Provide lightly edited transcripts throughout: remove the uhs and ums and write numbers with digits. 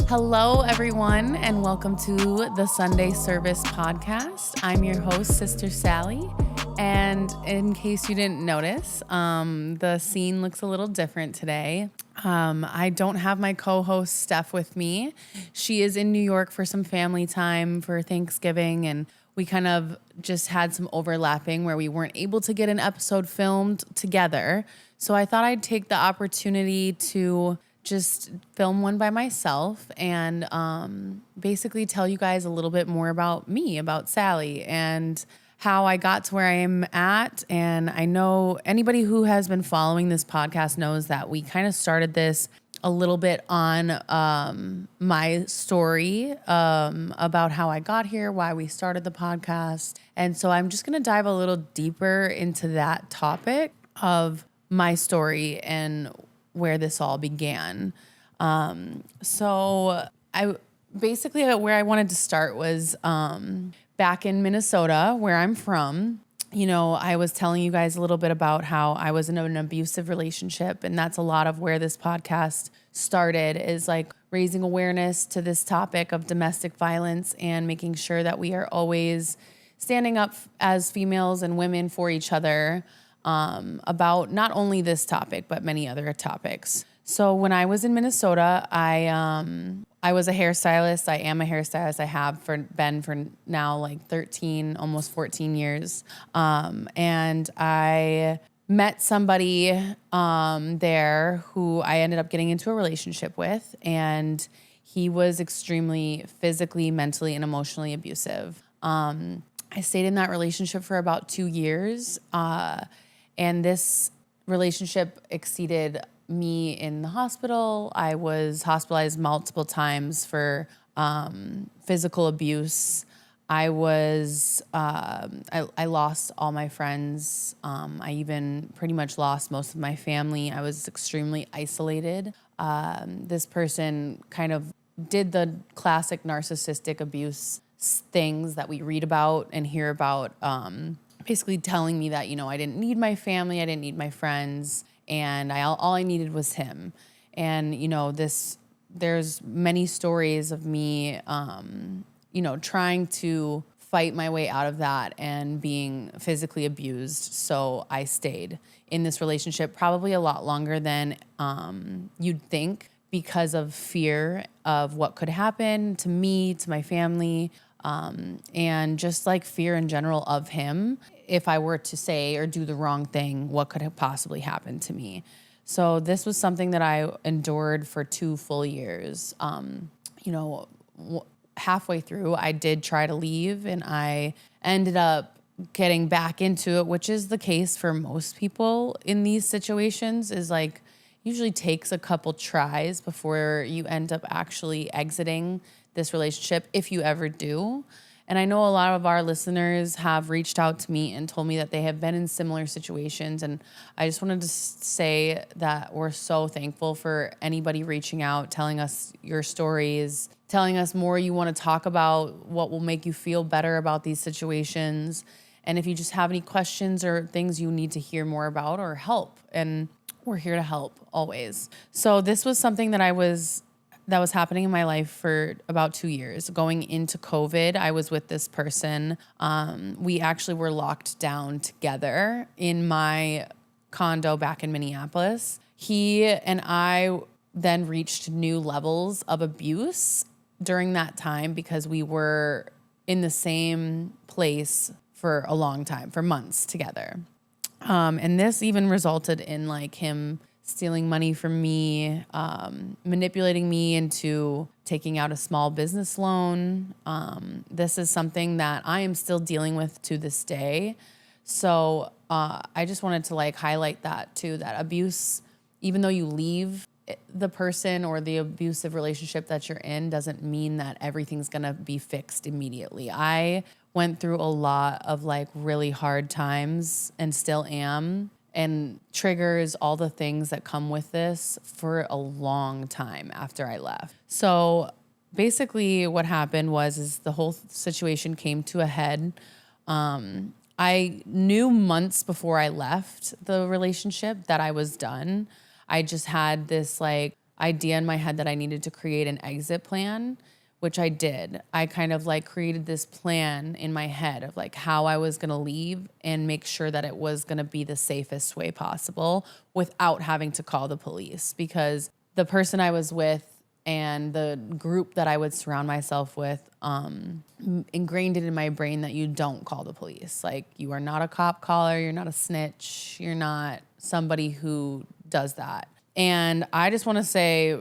Hello, everyone, and welcome to the Sunday Service Podcast. I'm your host, Sister Sally, and in case you didn't notice, the scene looks a little different today. I don't have my co-host, Steph, with me. She is in New York for some family time for Thanksgiving, and we kind of just had some overlapping where we weren't able to get an episode filmed together. So I thought I'd take the opportunity to just film one by myself and basically tell you guys a little bit more about me, about Sally, and how I got to where I am at. And I know anybody who has been following this podcast knows that we kind of started this a little bit on my story about how I got here, why we started the podcast. And so I'm just going to dive a little deeper into that topic of my story and where this all began. So I basically where I wanted to start was back in Minnesota, where I'm from. You know, I was telling you guys a little bit about how I was in an abusive relationship, and that's a lot of where this podcast started, is like raising awareness to this topic of domestic violence and making sure that we are always standing up as females and women for each other about not only this topic, but many other topics. So when I was in Minnesota, I was a hairstylist. I am a hairstylist. I have been for now like 13, almost 14 years. And I met somebody there who I ended up getting into a relationship with, and he was extremely physically, mentally, and emotionally abusive. I stayed in that relationship for about 2 years. And this relationship exceeded me in the hospital. I was hospitalized multiple times for physical abuse. I lost all my friends. I even pretty much lost most of my family. I was extremely isolated. This person kind of did the classic narcissistic abuse things that we read about and hear about, basically telling me that, you know, I didn't need my family, I didn't need my friends, and all I needed was him. And, you know, there's many stories of me, you know, trying to fight my way out of that and being physically abused. So I stayed in this relationship probably a lot longer than you'd think, because of fear of what could happen to me, to my family, and just like fear in general of him. If I were to say or do the wrong thing, what could have possibly happened to me? So this was something that I endured for 2 full years. You know, halfway through, I did try to leave, and I ended up getting back into it, which is the case for most people in these situations, is like usually takes a couple tries before you end up actually exiting this relationship, if you ever do. And I know a lot of our listeners have reached out to me and told me that they have been in similar situations. And I just wanted to say that we're so thankful for anybody reaching out, telling us your stories, telling us more you want to talk about, what will make you feel better about these situations. And if you just have any questions or things you need to hear more about or help, and we're here to help always. So this was something that was happening in my life for about 2 years. Going into COVID, I was with this person. We actually were locked down together in my condo back in Minneapolis. He and I then reached new levels of abuse during that time because we were in the same place for a long time, for months together. And this even resulted in like him stealing money from me, manipulating me into taking out a small business loan. This is something that I am still dealing with to this day. So I just wanted to like highlight that too, that abuse, even though you leave the person or the abusive relationship that you're in, doesn't mean that everything's gonna be fixed immediately. I went through a lot of like really hard times and still am, and triggers all the things that come with this for a long time after I left. So basically what happened is the whole situation came to a head. I knew months before I left the relationship that I was done. I just had this like idea in my head that I needed to create an exit plan, which I did. I kind of like created this plan in my head of like how I was going to leave and make sure that it was going to be the safest way possible without having to call the police, because the person I was with and the group that I would surround myself with ingrained it in my brain that you don't call the police. Like, you are not a cop caller, you're not a snitch, you're not somebody who does that. And I just want to say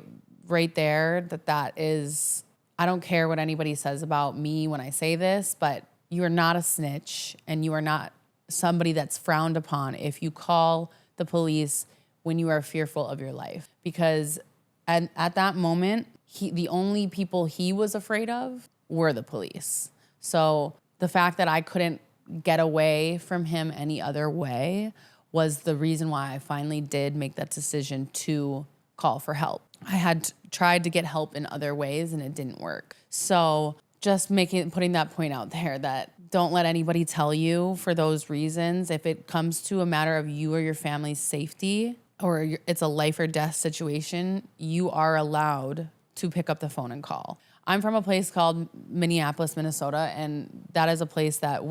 right there that is, I don't care what anybody says about me when I say this, but you are not a snitch and you are not somebody that's frowned upon if you call the police when you are fearful of your life. Because at that moment, the only people he was afraid of were the police. So the fact that I couldn't get away from him any other way was the reason why I finally did make that decision to call for help. I had tried to get help in other ways and it didn't work. So just putting that point out there, that don't let anybody tell you for those reasons. If it comes to a matter of you or your family's safety, or it's a life or death situation, you are allowed to pick up the phone and call. I'm from a place called Minneapolis, Minnesota, and that is a place that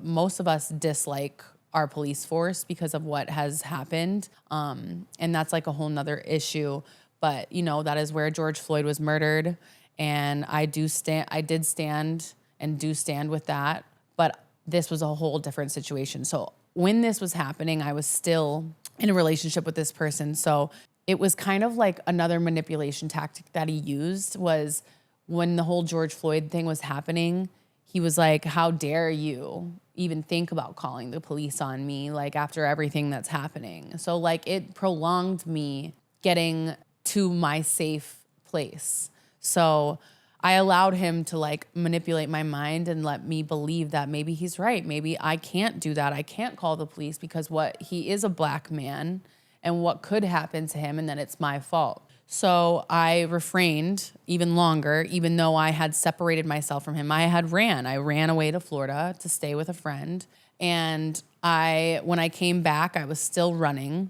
most of us dislike our police force because of what has happened. And that's like a whole nother issue. But, that is where George Floyd was murdered. And I did stand and do stand with that. But this was a whole different situation. So when this was happening, I was still in a relationship with this person. So it was kind of like another manipulation tactic that he used. Was when the whole George Floyd thing was happening, he was like, how dare you even think about calling the police on me, like, after everything that's happening. So like, it prolonged me getting to my safe place. So I allowed him to like manipulate my mind and let me believe that maybe he's right. Maybe I can't do that. I can't call the police because he is a black man and what could happen to him, and then it's my fault. So I refrained even longer, even though I had separated myself from him. I ran away to Florida to stay with a friend. And when I came back, I was still running.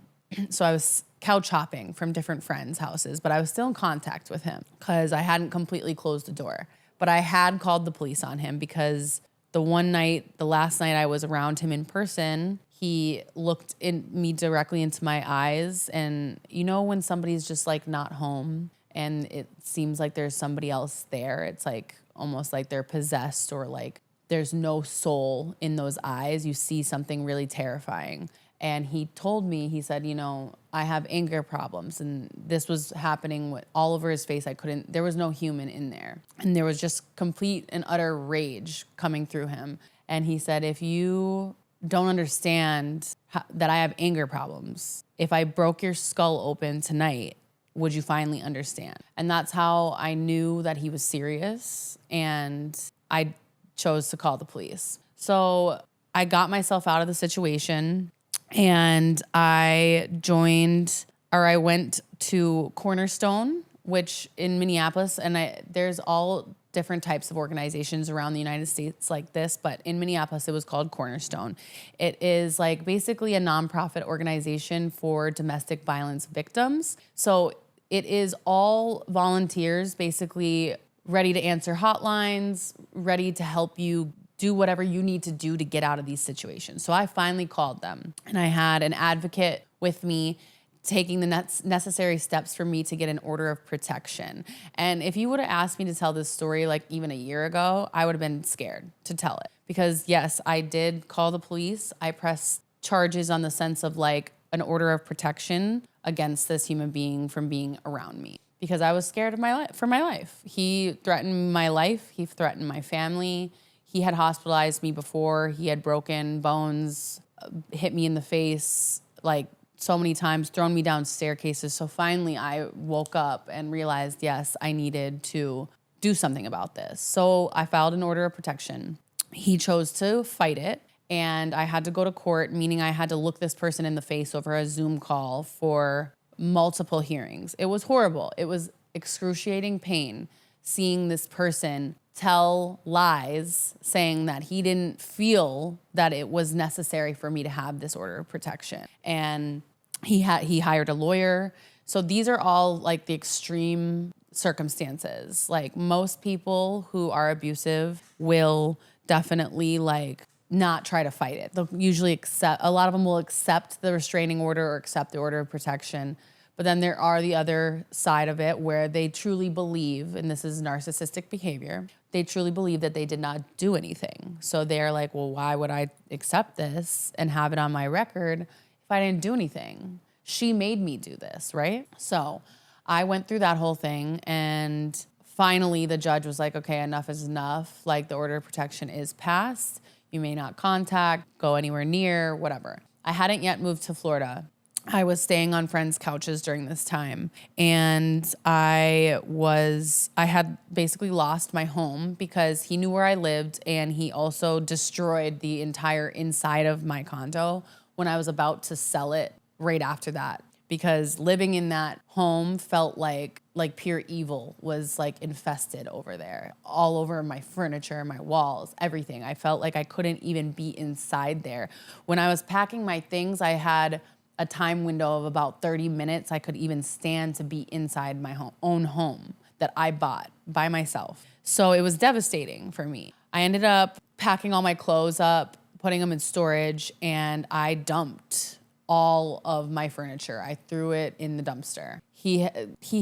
So I was couch hopping from different friends' houses, but I was still in contact with him because I hadn't completely closed the door. But I had called the police on him because the last night I was around him in person, he looked me directly into my eyes. And when somebody's just like not home and it seems like there's somebody else there, it's like almost like they're possessed, or like there's no soul in those eyes. You see something really terrifying. And he told me, he said, I have anger problems. And this was happening all over his face. There was no human in there. And there was just complete and utter rage coming through him. And he said, if you don't understand that I have anger problems, if I broke your skull open tonight, would you finally understand? And that's how I knew that he was serious. And I chose to call the police. So I got myself out of the situation. And I went to Cornerstone, which in Minneapolis, and there's all different types of organizations around the United States like this, but in Minneapolis, it was called Cornerstone. It is like basically a nonprofit organization for domestic violence victims. So it is all volunteers, basically ready to answer hotlines, ready to help you do whatever you need to do to get out of these situations. So I finally called them, and I had an advocate with me taking the necessary steps for me to get an order of protection. And if you would have asked me to tell this story like even a year ago, I would have been scared to tell it. Because yes, I did call the police. I pressed charges on the sense of like an order of protection against this human being from being around me, because I was scared of for my life. He threatened my life. He threatened my family. He had hospitalized me before. He had broken bones, hit me in the face like so many times, thrown me down staircases. So finally I woke up and realized, yes, I needed to do something about this. So I filed an order of protection. He chose to fight it, and I had to go to court, meaning I had to look this person in the face over a Zoom call for multiple hearings. It was horrible. It was excruciating pain seeing this person tell lies saying that he didn't feel that it was necessary for me to have this order of protection. And he hired a lawyer. So these are all like the extreme circumstances. Like most people who are abusive will definitely like not try to fight it. They'll usually accept, a lot of them will accept the restraining order or accept the order of protection. But then there are the other side of it where they truly believe, and this is narcissistic behavior, they truly believe that they did not do anything. So they're like, well, why would I accept this and have it on my record if I didn't do anything? She made me do this, right? So I went through that whole thing, and finally the judge was like, okay, enough is enough. Like the order of protection is passed. You may not contact, go anywhere near, whatever. I hadn't yet moved to Florida. I was staying on friends' couches during this time, and I had basically lost my home because he knew where I lived, and he also destroyed the entire inside of my condo when I was about to sell it right after that, because living in that home felt like pure evil was like infested over there, all over my furniture, my walls, everything. I felt like I couldn't even be inside there. When I was packing my things, I had a time window of about 30 minutes I could even stand to be inside my own home that I bought by myself. So it was devastating for me. I ended up packing all my clothes up, putting them in storage, and I dumped all of my furniture. I threw it in the dumpster. He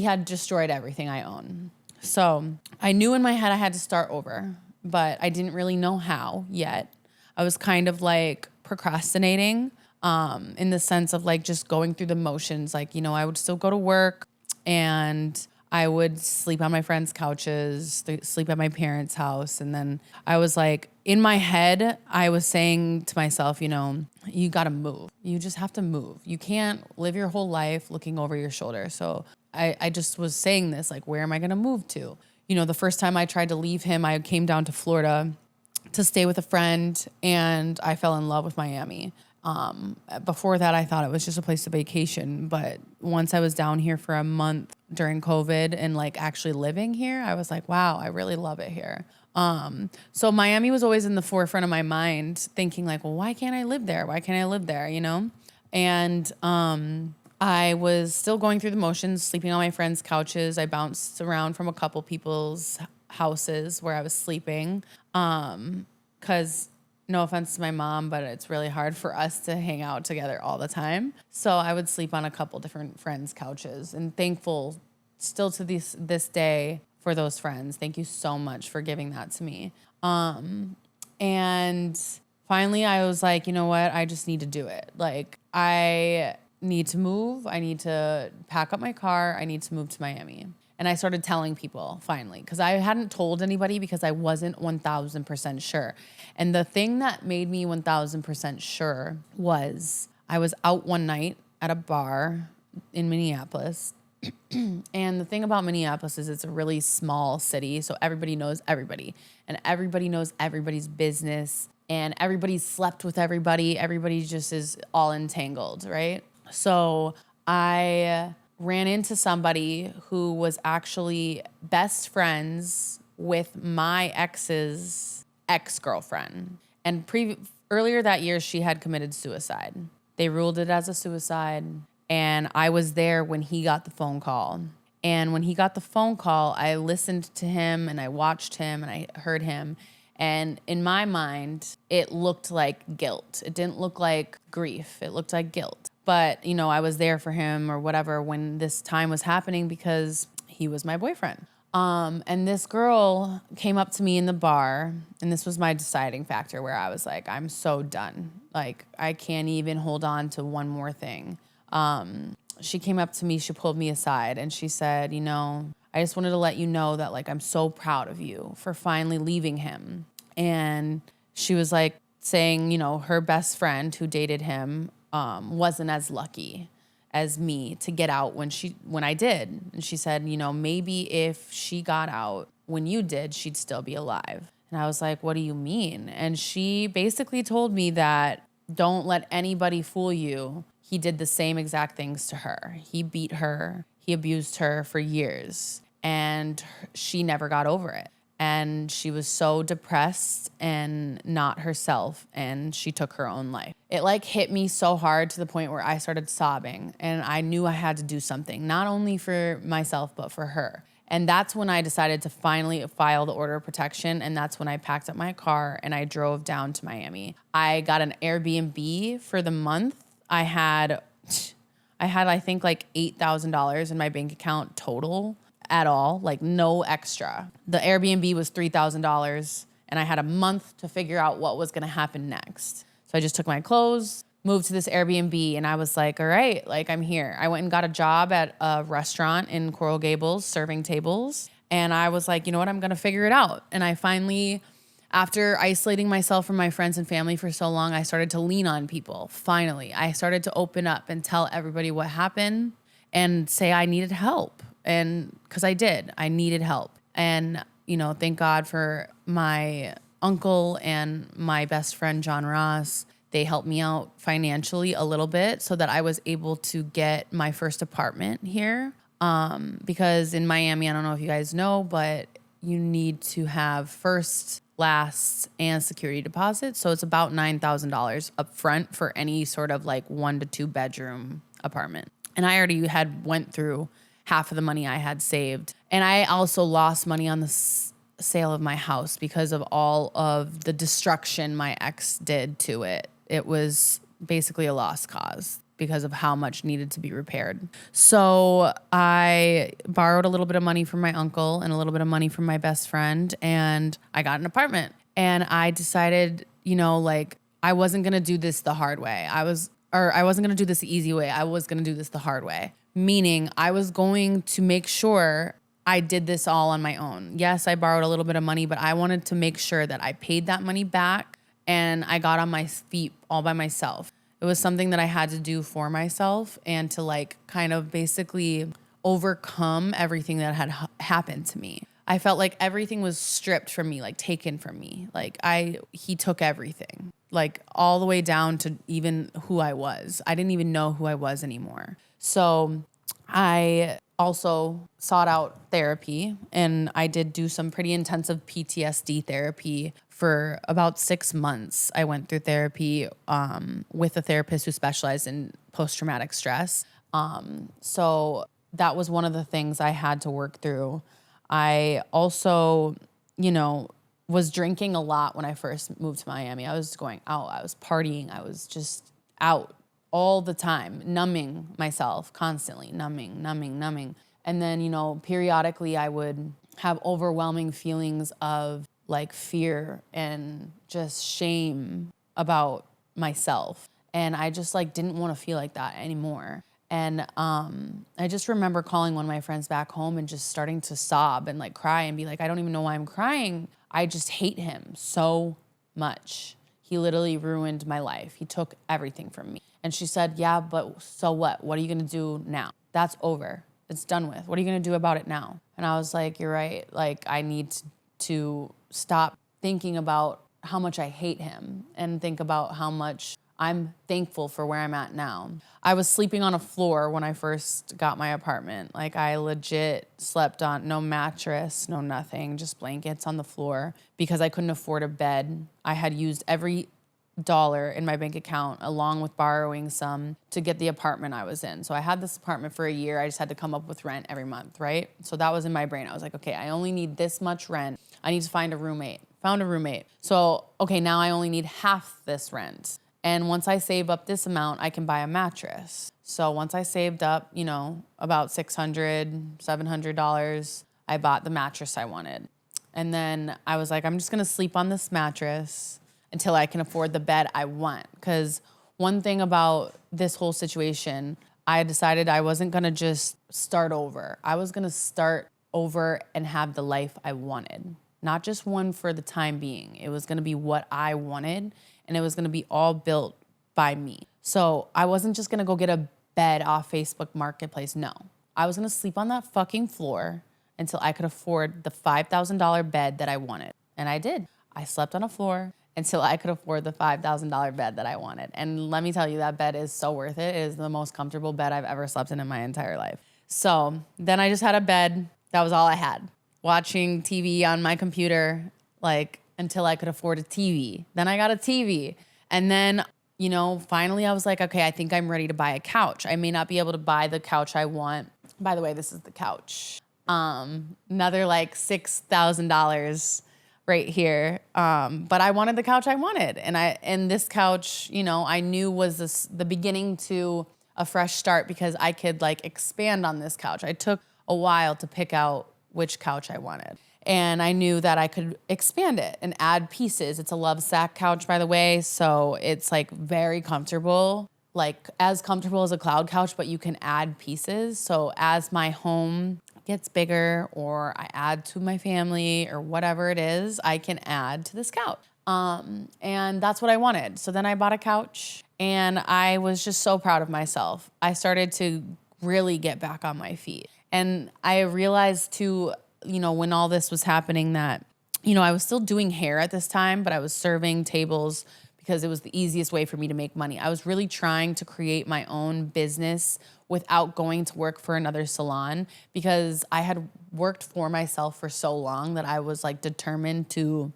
had destroyed everything I own. So I knew in my head I had to start over, but I didn't really know how yet. I was kind of like procrastinating, in the sense of like just going through the motions. Like, you know, I would still go to work and I would sleep on my friends' couches, sleep at my parents' house. And then I was like, in my head, I was saying to myself, you know, you got to move. You just have to move. You can't live your whole life looking over your shoulder. So I just was saying this, like, where am I going to move to? You know, the first time I tried to leave him, I came down to Florida to stay with a friend, and I fell in love with Miami. Before that, I thought it was just a place to vacation. But once I was down here for a month during COVID and like actually living here, I was like, wow, I really love it here. So Miami was always in the forefront of my mind, thinking like, well, why can't I live there? Why can't I live there? You know? And, I was still going through the motions, sleeping on my friends' couches. I bounced around from a couple people's houses where I was sleeping. 'Cause no offense to my mom, but it's really hard for us to hang out together all the time. So I would sleep on a couple different friends' couches, and thankful still to this day for those friends. Thank you so much for giving that to me. And finally I was like, you know what? I just need to do it. Like I need to move. I need to pack up my car. I need to move to Miami. And I started telling people finally, because I hadn't told anybody because I wasn't 1,000% sure. And the thing that made me 1,000% sure was I was out one night at a bar in Minneapolis. And the thing about Minneapolis is it's a really small city. So everybody knows everybody, and everybody knows everybody's business, and everybody slept with everybody. Everybody just is all entangled, right? So I ran into somebody who was actually best friends with my ex's ex-girlfriend. And earlier that year, she had committed suicide. They ruled it as a suicide. And I was there when he got the phone call. And when he got the phone call, I listened to him and I watched him and I heard him. And in my mind, it looked like guilt. It didn't look like grief. It looked like guilt. But, you know, I was there for him or whatever when this time was happening because he was my boyfriend. And this girl came up to me in the bar, and this was my deciding factor where I was like, I'm so done. Like, I can't even hold on to one more thing. She came up to me, she pulled me aside, and she said, you know, I just wanted to let you know that, like, I'm so proud of you for finally leaving him. And she was like saying, you know, her best friend who dated him wasn't as lucky as me to get out when I did. And she said, you know, maybe if she got out when you did, she'd still be alive. And I was like, what do you mean? And she basically told me that don't let anybody fool you. He did the same exact things to her. He beat her. He abused her for years, and she never got over it. and she was so depressed and not herself, and she took her own life. It like hit me so hard to the point where I started sobbing, and I knew I had to do something, not only for myself, but for her. And that's when I decided to finally file the order of protection. And that's when I packed up my car and I drove down to Miami. I got an Airbnb for the month. I had, I think like $8,000 in my bank account total at all, like no extra. The Airbnb was $3,000 and I had a month to figure out what was gonna happen next. So I just took my clothes, moved to this Airbnb, and I was like, all right, like I'm here. I went and got a job at a restaurant in Coral Gables serving tables. And I was like, you know what, I'm gonna figure it out. And I finally, after isolating myself from my friends and family for so long, I started to lean on people. Finally, I started to open up and tell everybody what happened and say I needed help. And because I needed help. And, you know, thank God for my uncle and my best friend, John Ross. They helped me out financially a little bit so that I was able to get my first apartment here. Because in Miami, I don't know if you guys know, but you need to have first, last, and security deposit. So it's about $9,000 up front for any sort of like 1 to 2 bedroom apartment. And I already had went through half of the money I had saved. And I also lost money on the sale of my house because of all of the destruction my ex did to it. It was basically a lost cause because of how much needed to be repaired. So I borrowed a little bit of money from my uncle and a little bit of money from my best friend, and I got an apartment. And I decided, you know, like I wasn't gonna do this the hard way. I wasn't gonna do this the easy way. I was gonna do this the hard way. Meaning I was going to make sure I did this all on my own. Yes, I borrowed a little bit of money, but I wanted to make sure that I paid that money back and I got on my feet all by myself. It was something that I had to do for myself and to like kind of basically overcome everything that had happened to me. I felt like everything was stripped from me, like taken from me. Like he took everything, like all the way down to even who I was. I didn't even know who I was anymore. So I also sought out therapy, and I did do some pretty intensive PTSD therapy for about 6 months. I went through therapy with a therapist who specialized in post-traumatic stress. So that was one of the things I had to work through. I also, you know, was drinking a lot when I first moved to Miami. I was going out, I was partying, I was just out all the time, numbing myself constantly, numbing. And then, you know, periodically I would have overwhelming feelings of like fear and just shame about myself. And I just like didn't want to feel like that anymore. And I just remember calling one of my friends back home and just starting to sob and like cry and be like, I don't even know why I'm crying. I just hate him so much. He literally ruined my life. He took everything from me. And she said, yeah, but so what? What are you gonna do now? That's over. It's done with. What are you gonna do about it now? And I was like, you're right. Like I need to stop thinking about how much I hate him and think about how much I'm thankful for where I'm at now. I was sleeping on a floor when I first got my apartment. Like I legit slept on no mattress, no nothing, just blankets on the floor because I couldn't afford a bed. I had used every dollar in my bank account along with borrowing some to get the apartment I was in. So I had this apartment for a year. I just had to come up with rent every month, right? So that was in my brain. I was like, okay, I only need this much rent. I need to find a roommate. Found a roommate. So, okay, now I only need half this rent. And once I save up this amount, I can buy a mattress. So once I saved up, you know, about $600, $700, I bought the mattress I wanted. And then I was like, I'm just gonna sleep on this mattress until I can afford the bed I want. Because one thing about this whole situation, I decided I wasn't gonna just start over. I was gonna start over and have the life I wanted. Not just one for the time being. It was gonna be what I wanted, and it was gonna be all built by me. So I wasn't just gonna go get a bed off Facebook Marketplace, no. I was gonna sleep on that fucking floor until I could afford the $5,000 bed that I wanted. And I did. I slept on a floor until I could afford the $5,000 bed that I wanted. And let me tell you, that bed is so worth it. It is the most comfortable bed I've ever slept in my entire life. So then I just had a bed. That was all I had. watching TV on my computer, like until I could afford a TV. Then I got a TV. And then, finally I was like, okay, I think I'm ready to buy a couch. I may not be able to buy the couch I want. By the way, this is the couch. Another like $6,000 right here. But I wanted the couch I wanted. And this couch, I knew was the beginning to a fresh start because I could like expand on this couch. I took a while to pick out which couch I wanted. And I knew that I could expand it and add pieces. It's a love sack couch, by the way. So it's like very comfortable, like as comfortable as a cloud couch, but you can add pieces. So as my home gets bigger or I add to my family or whatever it is, I can add to this couch. And that's what I wanted. So then I bought a couch and I was just so proud of myself. I started to really get back on my feet. And I realized too, when all this was happening that, I was still doing hair at this time, but I was serving tables because it was the easiest way for me to make money. I was really trying to create my own business without going to work for another salon because I had worked for myself for so long that I was like determined to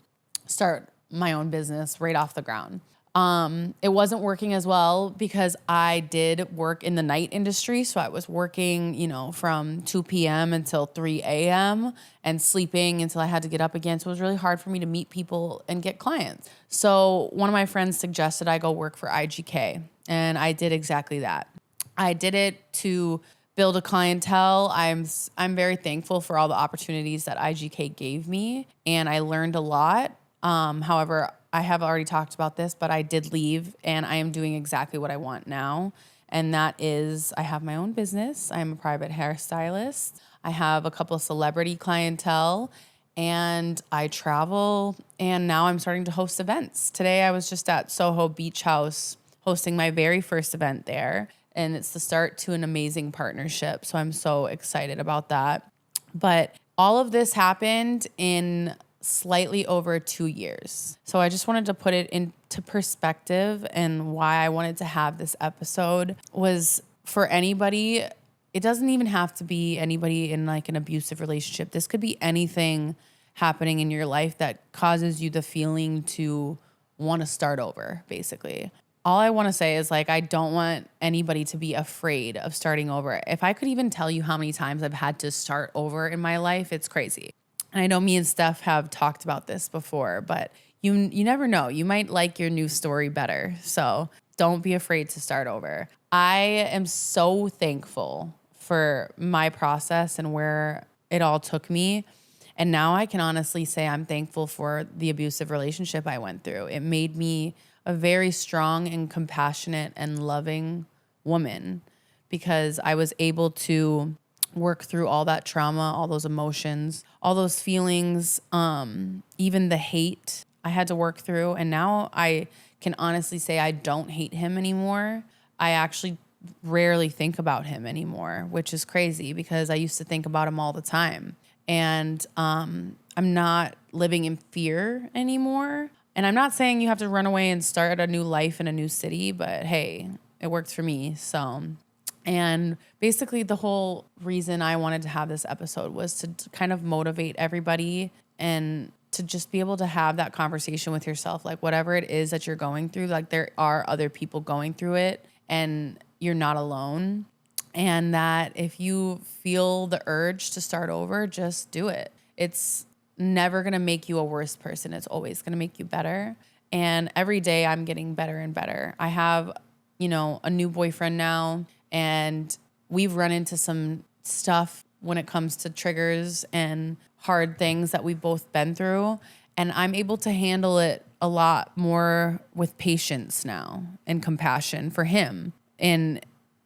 start my own business right off the ground. It wasn't working as well because I did work in the night industry. So I was working, from 2 p.m. until 3 a.m. and sleeping until I had to get up again. So it was really hard for me to meet people and get clients. So one of my friends suggested I go work for IGK, and I did exactly that. I did it to build a clientele. I'm very thankful for all the opportunities that IGK gave me, and I learned a lot. However, I have already talked about this, but I did leave and I am doing exactly what I want now. And that is I have my own business. I'm a private hairstylist. I have a couple of celebrity clientele and I travel. And now I'm starting to host events. Today I was just at Soho Beach House hosting my very first event there. And it's the start to an amazing partnership. So I'm so excited about that. But all of this happened in slightly over 2 years. So I just wanted to put it into perspective, and why I wanted to have this episode was for anybody. It doesn't even have to be anybody in like an abusive relationship. This could be anything happening in your life that causes you the feeling to want to start over, basically. All I want to say is like, I don't want anybody to be afraid of starting over. If I could even tell you how many times I've had to start over in my life, it's crazy. And I know me and Steph have talked about this before, but you never know. You might like your new story better. So don't be afraid to start over. I am so thankful for my process and where it all took me. And now I can honestly say I'm thankful for the abusive relationship I went through. It made me a very strong and compassionate and loving woman because I was able to work through all that trauma, all those emotions, all those feelings, even the hate I had to work through. And now I can honestly say I don't hate him anymore. I actually rarely think about him anymore, which is crazy because I used to think about him all the time. And I'm not living in fear anymore. And I'm not saying you have to run away and start a new life in a new city, but hey, it worked for me. So, and basically the whole reason I wanted to have this episode was to kind of motivate everybody and to just be able to have that conversation with yourself. Like whatever it is that you're going through, like there are other people going through it and you're not alone. And that if you feel the urge to start over, just do it. It's never going to make you a worse person. It's always going to make you better. And every day I'm getting better and better. I have, a new boyfriend now, and we've run into some stuff when it comes to triggers and hard things that we've both been through. And I'm able to handle it a lot more with patience now and compassion for him, in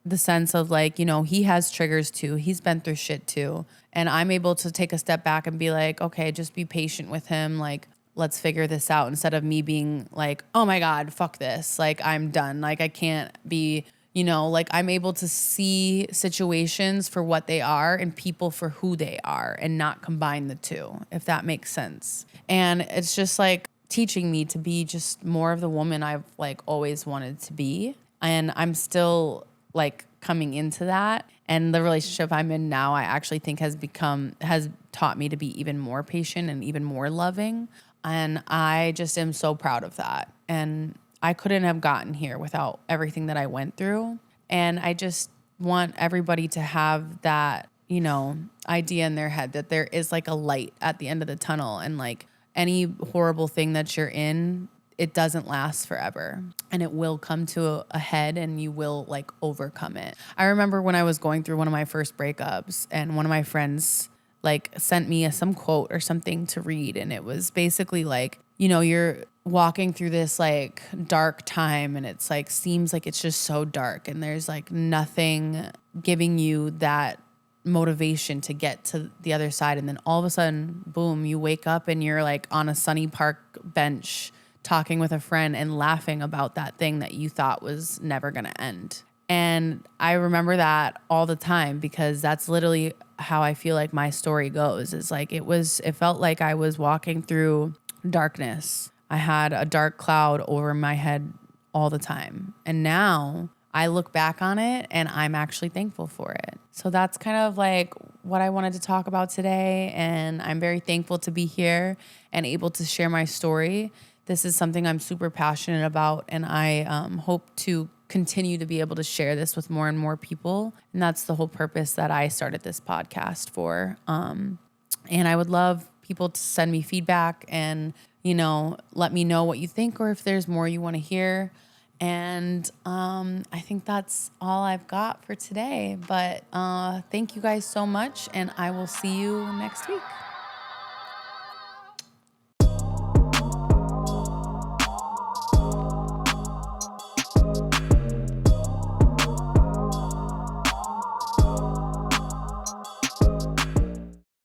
the sense of like, he has triggers too. He's been through shit too. And I'm able to take a step back and be like, okay, just be patient with him. Like, let's figure this out, instead of me being like, oh my God, fuck this. Like, I'm done. Like, I can't be, like I'm able to see situations for what they are and people for who they are and not combine the two, if that makes sense. And it's just like teaching me to be just more of the woman I've like always wanted to be. And I'm still like coming into that. And the relationship I'm in now, I actually think has taught me to be even more patient and even more loving. And I just am so proud of that. And I couldn't have gotten here without everything that I went through. And I just want everybody to have that, idea in their head that there is like a light at the end of the tunnel, and like any horrible thing that you're in, it doesn't last forever, and it will come to a head, and you will like overcome it. I remember when I was going through one of my first breakups, and one of my friends like sent me some quote or something to read. And it was basically like, you're walking through this like dark time, and it's like, seems like it's just so dark, and there's like nothing giving you that motivation to get to the other side. And then all of a sudden, boom, you wake up and you're like on a sunny park bench talking with a friend and laughing about that thing that you thought was never going to end. And I remember that all the time, because that's literally how I feel like my story goes. Is like, it felt like I was walking through darkness. I had a dark cloud over my head all the time. And now I look back on it and I'm actually thankful for it. So that's kind of like what I wanted to talk about today. And I'm very thankful to be here and able to share my story. This is something I'm super passionate about, and I hope to continue to be able to share this with more and more people. And that's the whole purpose that I started this podcast for. And I would love people to send me feedback and, let me know what you think, or if there's more you want to hear. And I think that's all I've got for today. But thank you guys so much, and I will see you next week.